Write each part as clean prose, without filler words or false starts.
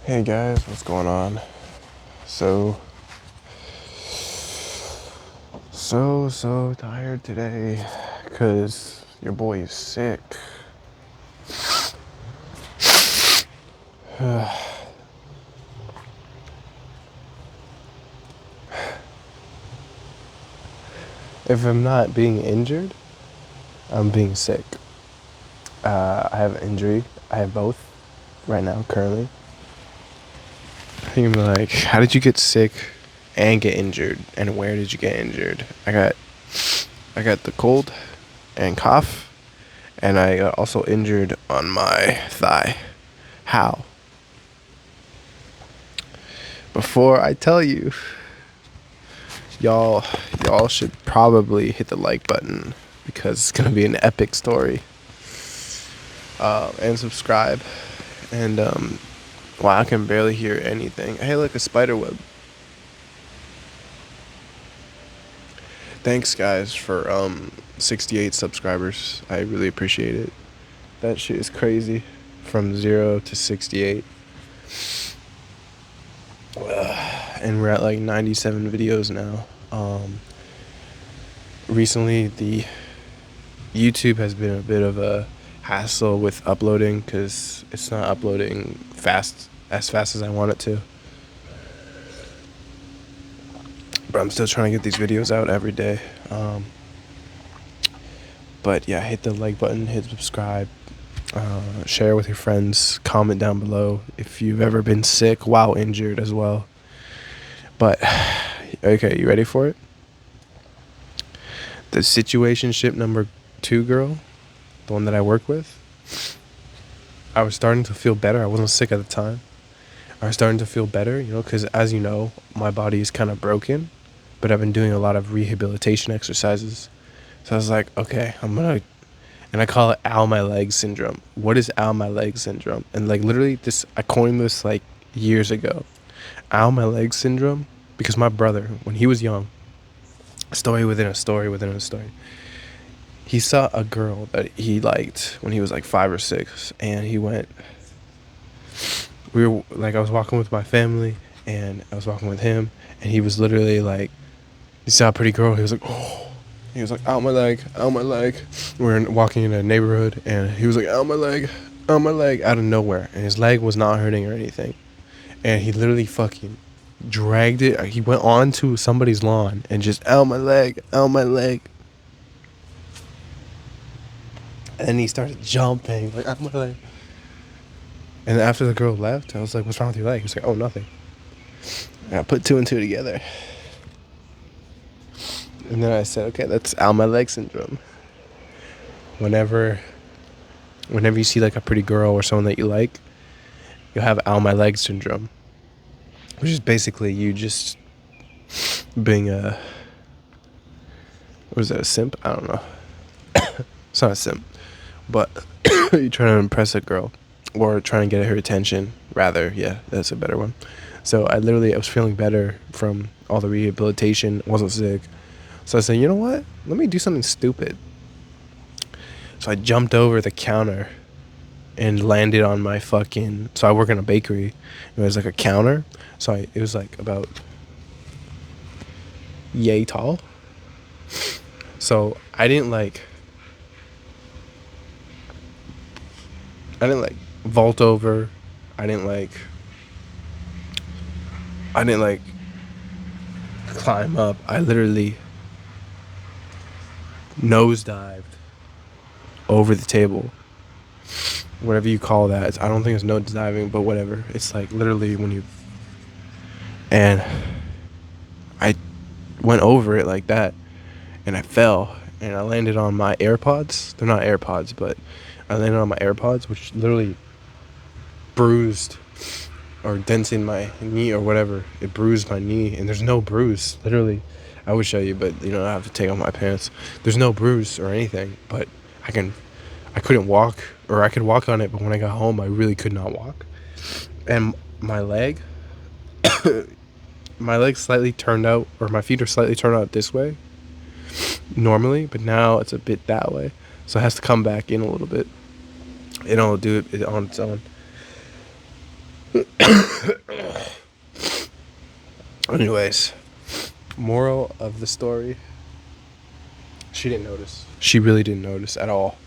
Hey guys, what's going on? So, so tired today because your boy is sick. If I'm not being injured, I'm being sick. I have an injury. I have both right now, currently. You're gonna be like, how did you get sick and get injured? And where did you get injured? I got the cold and cough, and I got also injured on my thigh. How? Before I tell you, y'all should probably hit the like button because it's gonna be an epic story. And subscribe. And wow, I can barely hear anything. Hey, look, a spider web. Thanks, guys, for 68 subscribers. I really appreciate it. That shit is crazy. From 0 to 68. And we're at like 97 videos now. Recently, the YouTube has been a bit of a hassle with uploading because it's not uploading as fast as I want it to. But I'm still trying to get these videos out every day. But yeah, hit the like button, hit subscribe, share with your friends, comment down below if you've ever been sick while injured as well. But okay, you ready for it? The situationship number 2 girl, the one that I work with, I was starting to feel better. I wasn't sick at the time. I was starting to feel better, because as you know, my body is kind of broken, but I've been doing a lot of rehabilitation exercises. So I was like, okay, and I call it ow my leg syndrome. What is ow my leg syndrome? And like literally I coined this like years ago. Ow my leg syndrome, because my brother, when he was young, story within a story within a story, he saw a girl that he liked when he was like 5 or 6, and I was walking with my family, and I was walking with him, and he was literally like, he saw a pretty girl, he was like, oh, he was like, ow my leg, ow my leg. We were walking in a neighborhood, and he was like, ow my leg, out of nowhere, and his leg was not hurting or anything, and he literally fucking dragged it. He went onto somebody's lawn and just, ow my leg, ow my leg. And then he started jumping, like, ow my leg. And after the girl left, I was like, what's wrong with your leg? He was like, oh, nothing. And I put 2 and 2 together. And then I said, okay, that's ow my leg syndrome. Whenever you see like a pretty girl or someone that you like, you'll have ow my leg syndrome. Which is basically you just being a simp? I don't know. It's not a simp. But you're trying to impress a girl. Or trying to get her attention, rather. Yeah, that's a better one. So I was feeling better from all the rehabilitation. Wasn't sick. So I said, you know what? Let me do something stupid. So I jumped over the counter and landed on my so I work in a bakery. It was like a counter. So it was like about yay tall. So I didn't like vault over. I didn't like climb up. I literally nosedived over the table. Whatever you call that. I don't think it's nose diving, but whatever. It's like literally and I went over it like that, and I fell, and I landed on my AirPods. They're not AirPods, but I landed on my AirPods, which literally bruised or dented my knee or whatever. It bruised my knee, and there's no bruise. Literally, I would show you, but I have to take off my pants. There's no bruise or anything, but I couldn't walk, or I could walk on it, but when I got home, I really could not walk. And my leg slightly turned out, or my feet are slightly turned out this way normally, but now it's a bit that way, so it has to come back in a little bit. It'll do it on its own. Anyways, moral of the story: she didn't notice. She really didn't notice at all.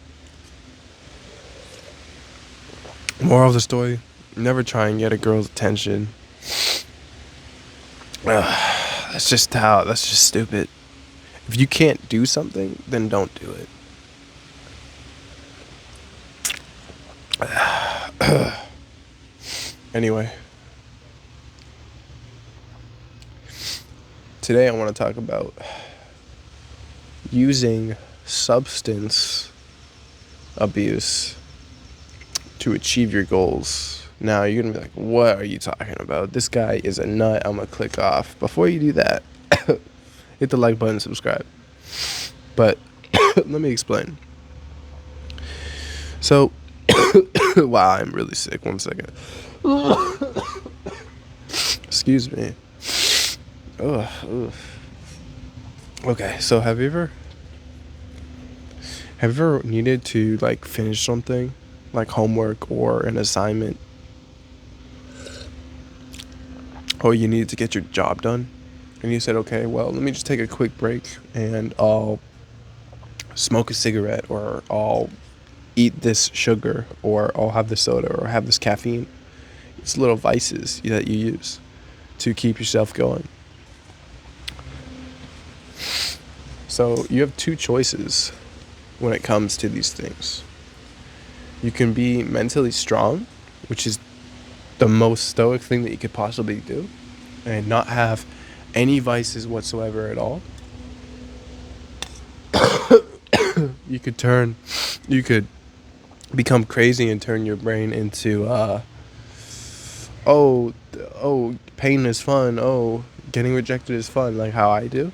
Moral of the story: never try and get a girl's attention. That's just stupid. If you can't do something, then don't do it. Anyway, today I want to talk about using substance abuse to achieve your goals. Now you're gonna be like, what are you talking about? This guy is a nut. I'm gonna click off. Before you do that, hit the like button, subscribe. But let me explain. So, wow, I'm really sick. 1 second. Excuse me. Ugh. Okay, so have you ever needed to like finish something, like homework or an assignment, or you needed to get your job done, and you said, okay, well, let me just take a quick break and I'll smoke a cigarette, or I'll eat this sugar, or I'll have this soda, or have this caffeine. It's little vices that you use to keep yourself going. So you have two choices when it comes to these things. You can be mentally strong, which is the most stoic thing that you could possibly do, and not have any vices whatsoever at all. You could become crazy and turn your brain into pain is fun, getting rejected is fun, like how I do.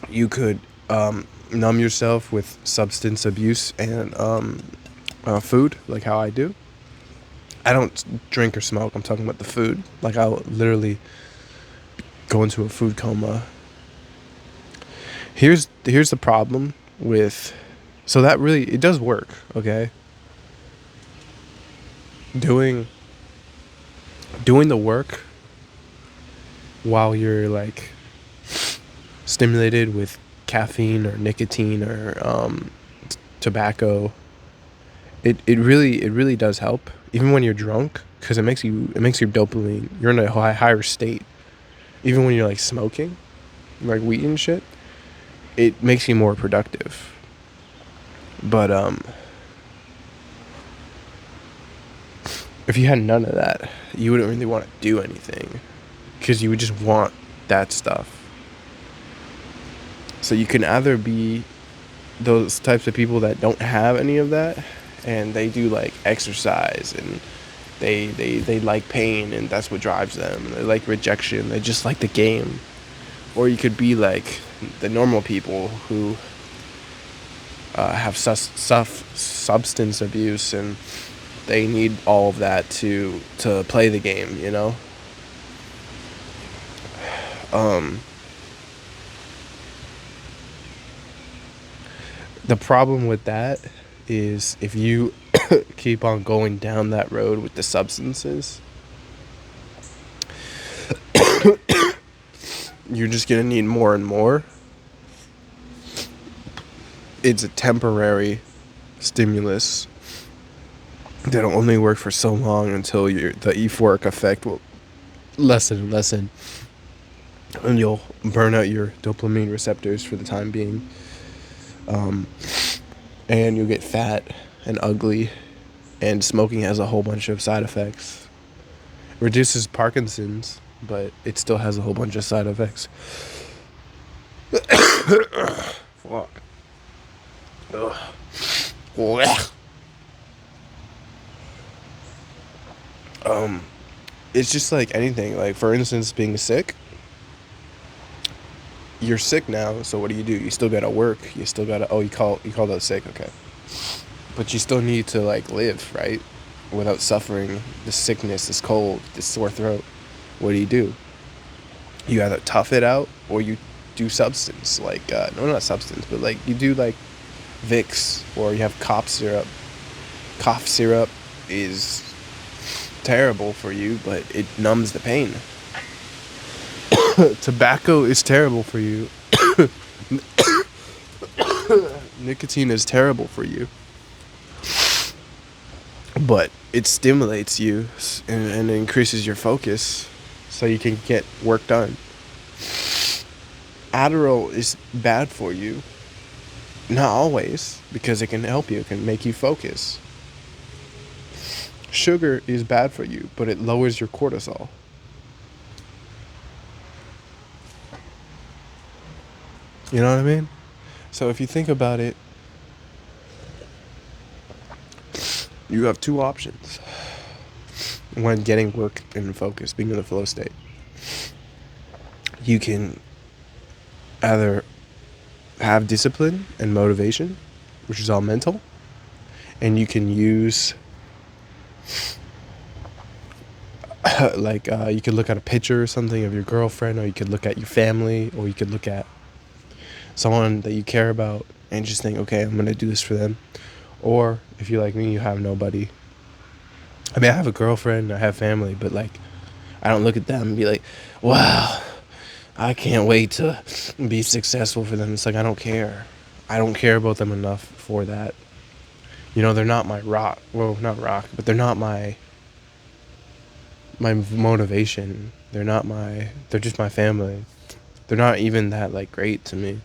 You could numb yourself with substance abuse and food, like how I do. I don't drink or smoke. I'm talking about the food. Like, I'll literally go into a food coma. Here's the problem with, so that really, it does work, okay? Doing the work while you're like stimulated with caffeine or nicotine or tobacco, it really does help, even when you're drunk, because it makes your dopamine, you're in a higher state. Even when you're like smoking, like weed and shit, it makes you more productive. But if you had none of that, you wouldn't really want to do anything, because you would just want that stuff. So you can either be those types of people that don't have any of that, and they do like exercise, and they like pain, and that's what drives them. They like rejection. They just like the game. Or you could be like the normal people who have substance abuse, and they need all of that to play the game, you know? The problem with that is, if you keep on going down that road with the substances, you're just going to need more and more. It's a temporary stimulus that'll only work for so long until the euphoric effect will lessen and lessen, and you'll burn out your dopamine receptors for the time being. And you'll get fat and ugly, and smoking has a whole bunch of side effects. It reduces Parkinson's, but it still has a whole bunch of side effects. Fuck. It's just like anything. Like, for instance, being sick. You're sick now, so what do? You still gotta work. You still gotta. Oh, you call that sick, okay? But you still need to like live, right? Without suffering this sickness, this cold, this sore throat. What do? You either tough it out, or you do substance, like no, not substance, but like you do like Vicks, or you have cough syrup, is terrible for you, but it numbs the pain. Tobacco is terrible for you. Nicotine is terrible for you, but it stimulates you and increases your focus so you can get work done. Adderall is bad for you. Not always, because it can help you. It can make you focus. Sugar is bad for you, but it lowers your cortisol. You know what I mean? So if you think about it, you have two options when getting work and focus, being in the flow state. You can either have discipline and motivation, which is all mental, and you can use you could look at a picture or something of your girlfriend, or you could look at your family, or you could look at someone that you care about and just think, okay, I'm gonna do this for them. Or if you're like me, you have nobody. I mean, I have a girlfriend, I have family, but like I don't look at them and be like, wow, I can't wait to be successful for them. It's like, I don't care. I don't care about them enough for that. You know, they're not my rock. Well, not rock, but they're not my motivation. They're just my family. They're not even that like great to me.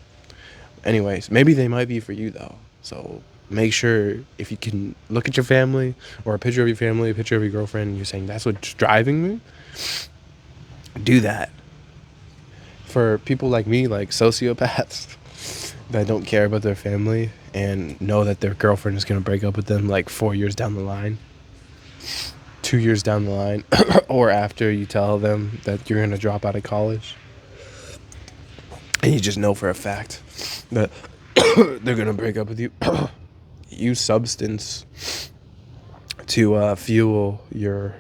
Anyways, maybe they might be for you though. So make sure if you can look at your family or a picture of your family, a picture of your girlfriend, and you're saying that's what's driving me, do that. For people like me, like sociopaths that don't care about their family and know that their girlfriend is going to break up with them like 4 years down the line, 2 years down the line, or after you tell them that you're going to drop out of college, and you just know for a fact that they're going to break up with you. Use substance to fuel your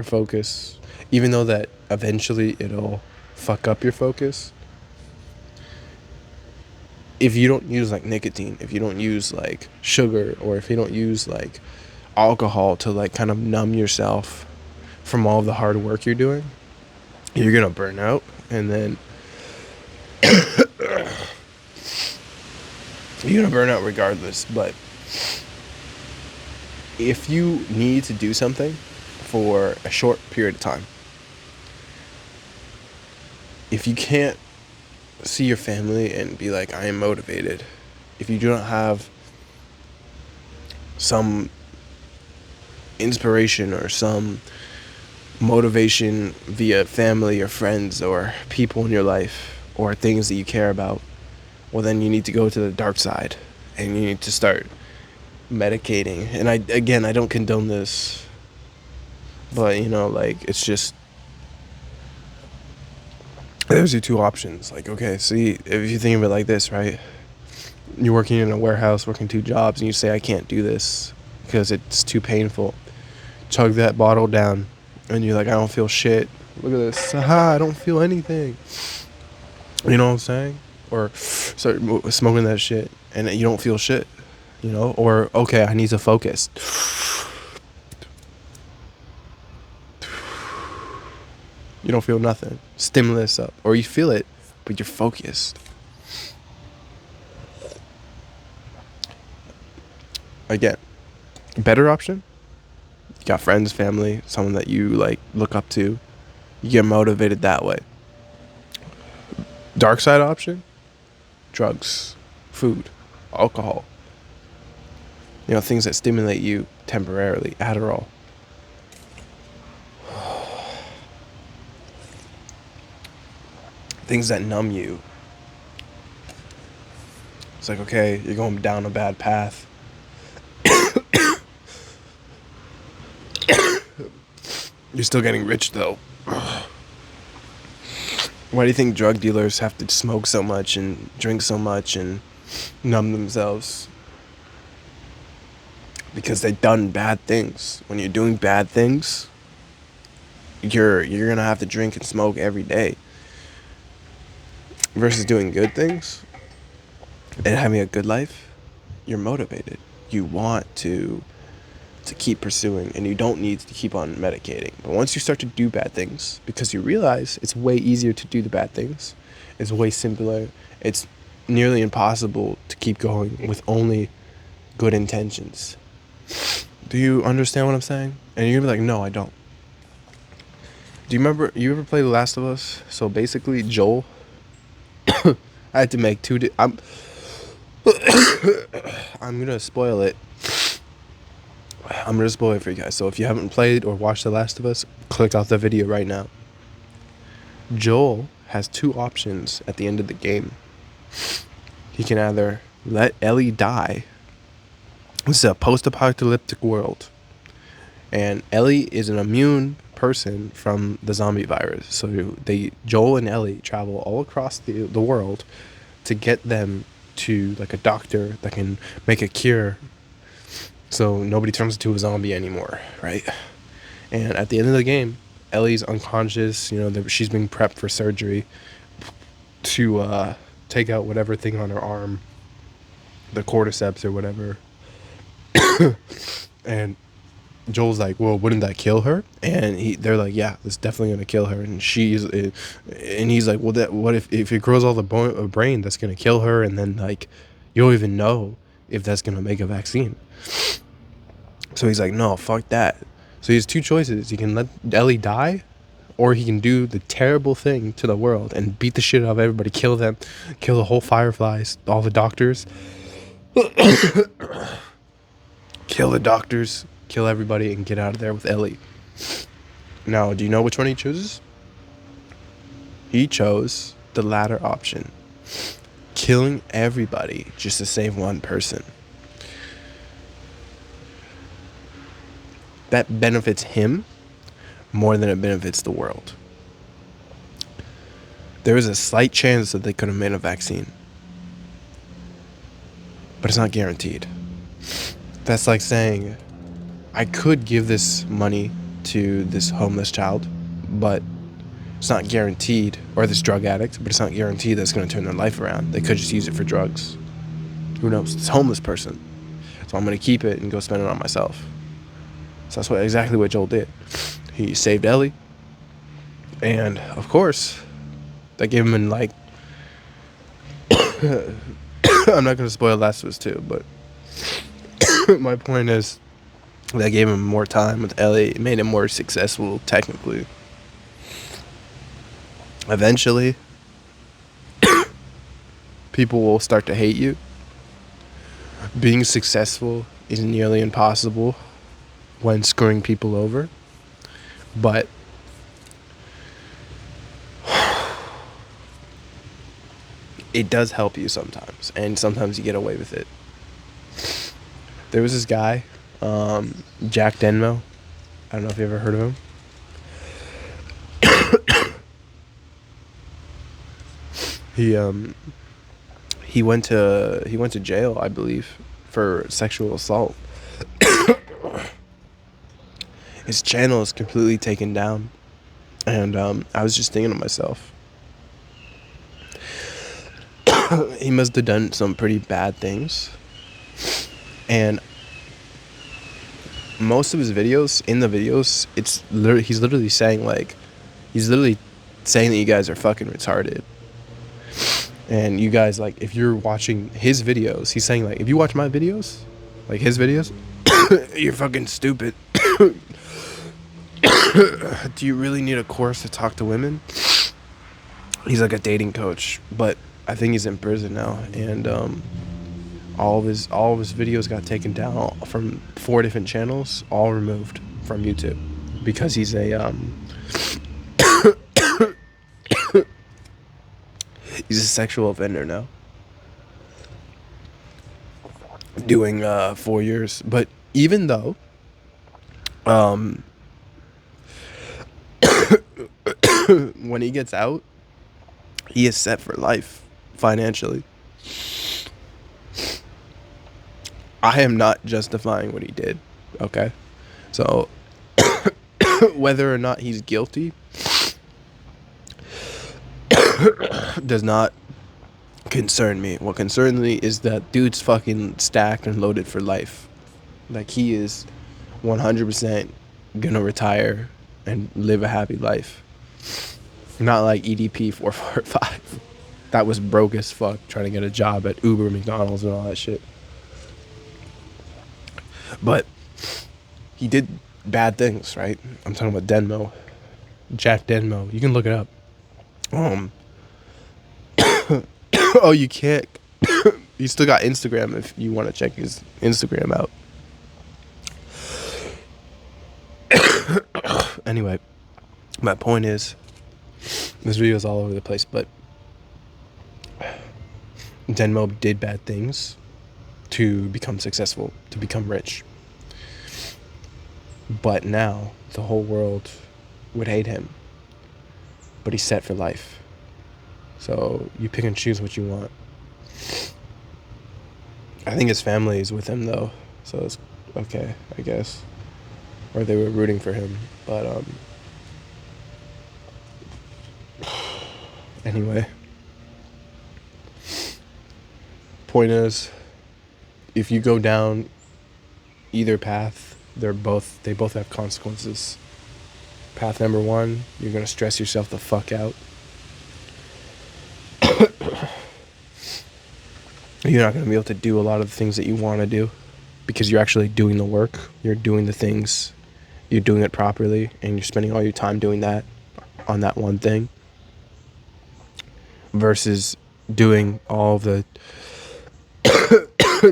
focus, even though that eventually it'll fuck up your focus. If you don't use like nicotine, if you don't use like sugar, or if you don't use like alcohol to like kind of numb yourself from all the hard work you're doing, you're gonna burn out, and then you're gonna burn out regardless. But if you need to do something for a short period of time, if you can't see your family and be like, I am motivated, if you do not have some inspiration or some motivation via family or friends or people in your life or things that you care about, well, then you need to go to the dark side and you need to start medicating. And I don't condone this, but you know, like, it's just, there's your two options. Like, okay, see, if you think of it like this, right? You're working in a warehouse, working 2 jobs, and you say, I can't do this because it's too painful. Chug that bottle down, and you're like, I don't feel shit. Look at this. Aha, I don't feel anything. You know what I'm saying? Or start smoking that shit, and you don't feel shit. You know? Or, okay, I need to focus. You don't feel nothing. Stimulus up. Or you feel it, but you're focused. Again, better option, you got friends, family, someone that you like look up to, you get motivated that way. Dark side option, drugs, food, alcohol, you know, things that stimulate you temporarily. Adderall. Things that numb you. It's like, okay, you're going down a bad path. You're still getting rich though. Why do you think drug dealers have to smoke so much and drink so much and numb themselves? Because they've done bad things. When you're doing bad things, you're gonna have to drink and smoke every day. Versus doing good things and having a good life, you're motivated. you want to keep pursuing, and you don't need to keep on medicating. But once you start to do bad things, because you realize it's way easier to do the bad things, it's way simpler, it's nearly impossible to keep going with only good intentions. Do you understand what I'm saying? And you're gonna be like, no, I don't. Do you ever play The Last of Us? So basically, Joel, I had to make I'm gonna spoil it. I'm gonna spoil it for you guys. So if you haven't played or watched The Last of Us, click off the video right now. Joel has two options at the end of the game. He can either let Ellie die. This is a post-apocalyptic world, and Ellie is an immune person from the zombie virus. So Joel and Ellie travel all across the world to get them to like a doctor that can make a cure, so nobody turns into a zombie anymore, right? And at the end of the game, Ellie's unconscious. She's being prepped for surgery to take out whatever thing on her arm, the cordyceps or whatever. And Joel's like, well, wouldn't that kill her? And they're like, yeah, it's definitely gonna kill her. And he's like, well, what if it grows all the brain, that's gonna kill her, and then like you don't even know if that's gonna make a vaccine. So he's like, no, fuck that. So he has two choices. He can let Ellie die, or he can do the terrible thing to the world and beat the shit out of everybody, kill them, kill the whole Fireflies, all the doctors, kill everybody, and get out of there with Ellie. Now, do you know which one he chooses? He chose the latter option. Killing everybody just to save one person. That benefits him more than it benefits the world. There is a slight chance that they could have made a vaccine, but it's not guaranteed. That's like saying, I could give this money to this homeless child, but it's not guaranteed, or this drug addict, but it's not guaranteed that it's going to turn their life around. They could just use it for drugs. Who knows? This homeless person. So I'm going to keep it and go spend it on myself. So that's exactly what Joel did. He saved Ellie, and of course, that gave him like I'm not going to spoil Last of Us 2, but my point is that gave him more time with Ellie. It made him more successful technically. Eventually, people will start to hate you. Being successful is nearly impossible when screwing people over, but it does help you sometimes, and sometimes you get away with it. There was this guy, Jack Denmo. I don't know if you ever heard of him. He went to jail, I believe, for sexual assault. His channel is completely taken down, and I was just thinking to myself, he must have done some pretty bad things. And most of his videos, he's literally saying that you guys are fucking retarded. And you guys, like, if you're watching his videos, he's saying, like, if you watch my videos, like his videos, you're fucking stupid. Do you really need a course to talk to women? He's like a dating coach, but I think he's in prison now, and all of his videos got taken down from 4 different channels, all removed from YouTube, because he's a he's a sexual offender now, doing 4 years. But even though when he gets out, he is set for life financially. I am not justifying what he did, okay? So whether or not he's guilty does not concern me. What concerns me is that dude's fucking stacked and loaded for life. Like, he is 100% gonna retire and live a happy life. Not like EDP 445. That was broke as fuck trying to get a job at Uber, McDonald's, and all that shit. But he did bad things, right? I'm talking about Denmo. Jack Denmo. You can look it up. Oh, you can't. You still got Instagram if you want to check his Instagram out. Anyway, my point is, this video is all over the place, but Denmo did bad things to become successful, to become rich. But now the whole world would hate him. But he's set for life. So you pick and choose what you want. I think his family is with him though, so it's okay, I guess. Or they were rooting for him, but anyway. Point is, if you go down either path, they both have consequences. Path number 1, you're gonna stress yourself the fuck out. You're not going to be able to do a lot of the things that you want to do because you're actually doing the work. You're doing the things. You're doing it properly, and you're spending all your time doing that on that one thing versus doing all the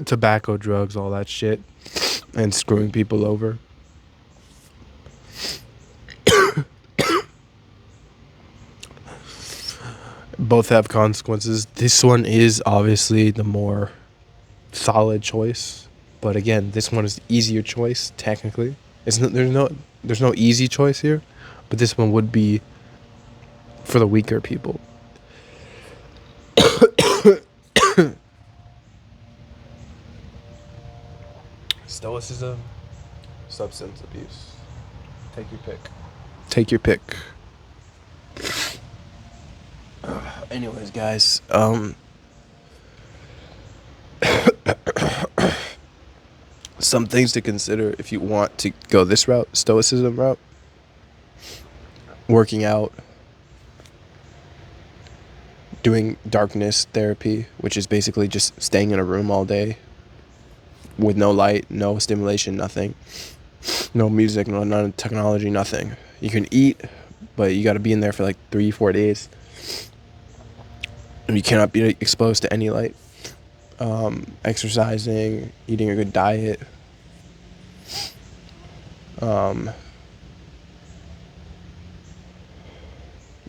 tobacco, drugs, all that shit, and screwing people over. Both have consequences. This one is obviously the more solid choice, but again, this one is the easier choice technically. There's no easy choice here, but this one would be for the weaker people. Stoicism, substance abuse. Take your pick. Take your pick. Anyways, guys, some things to consider if you want to go this route, stoicism route. Working out, doing darkness therapy, which is basically just staying in a room all day with no light, no stimulation, nothing. No music, no technology, nothing. You can eat, but you got to be in there for like 3-4 days. And you cannot be exposed to any light. Exercising, eating a good diet.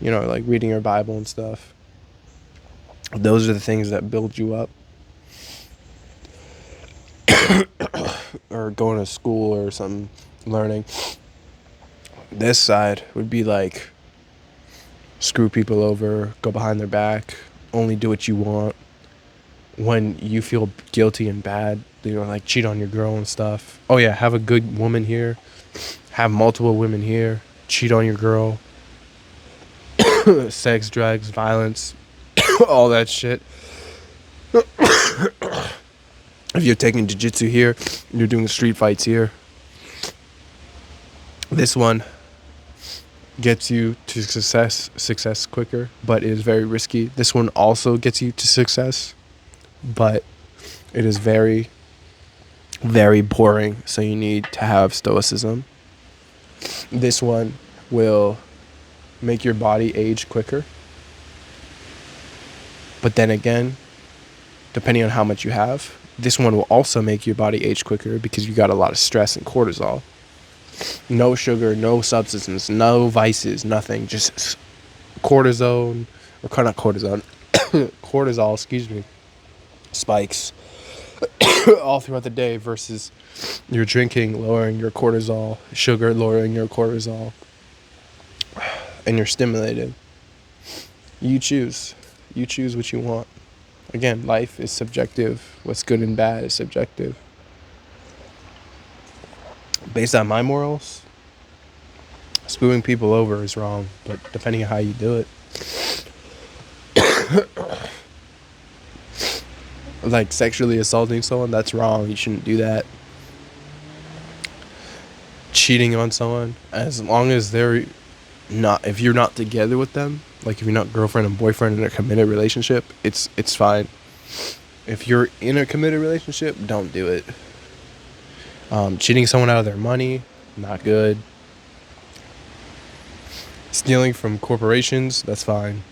Like reading your Bible and stuff. Those are the things that build you up. Or going to school or something, learning. This side would be like screw people over, go behind their back, only do what you want. When you feel guilty and bad, like cheat on your girl and stuff. Oh yeah, have a good woman here, have multiple women here, cheat on your girl. Sex, drugs, violence, all that shit. If you're taking jiu-jitsu here, you're doing street fights here. This one gets you to success quicker, but it is very risky. This one also gets you to success, but it is very, very boring, so you need to have stoicism. This one will make your body age quicker, but then again, depending on how much you have, this one will also make your body age quicker because you got a lot of stress and cortisol. No sugar, no substances, no vices, nothing. Just cortisol, spikes all throughout the day versus you're drinking, lowering your cortisol, sugar, lowering your cortisol, and you're stimulated. You choose. You choose what you want. Again, life is subjective. What's good and bad is subjective. Based on my morals, screwing people over is wrong, but depending on how you do it. Like sexually assaulting someone, that's wrong. You shouldn't do that. Cheating on someone, as long as they're not, if you're not together with them, like if you're not girlfriend and boyfriend in a committed relationship, it's fine. If you're in a committed relationship, don't do it. Cheating someone out of their money, not good. Stealing from corporations, that's fine.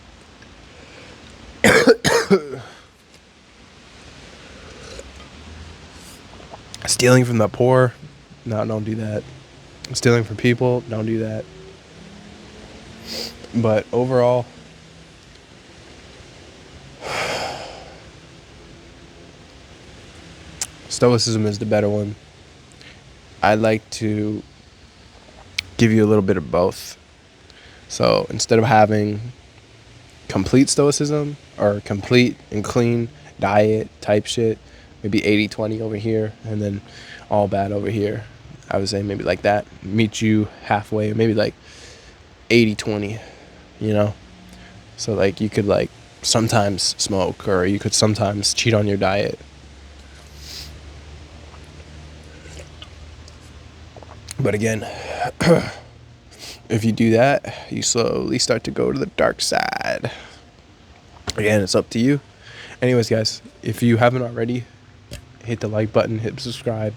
Stealing from the poor, no, don't do that. Stealing from people, don't do that. But overall, stoicism is the better one. I like to give you a little bit of both. So instead of having complete stoicism or complete and clean diet type shit, maybe 80-20 over here and then all bad over here, I would say maybe like that. Meet you halfway, maybe like 80-20, you know? So like you could like sometimes smoke, or you could sometimes cheat on your diet. But again, if you do that, you slowly start to go to the dark side. Again, it's up to you. Anyways, guys, if you haven't already, hit the like button, hit subscribe.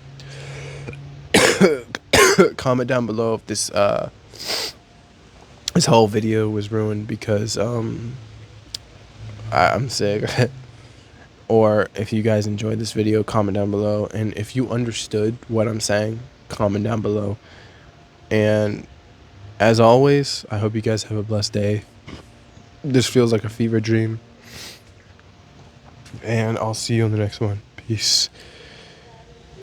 Comment down below if this whole video was ruined because I'm sick. Or if you guys enjoyed this video, comment down below. And if you understood what I'm saying, comment down below. And as always, I hope you guys have a blessed day. This feels like a fever dream. And I'll see you on the next one. Peace.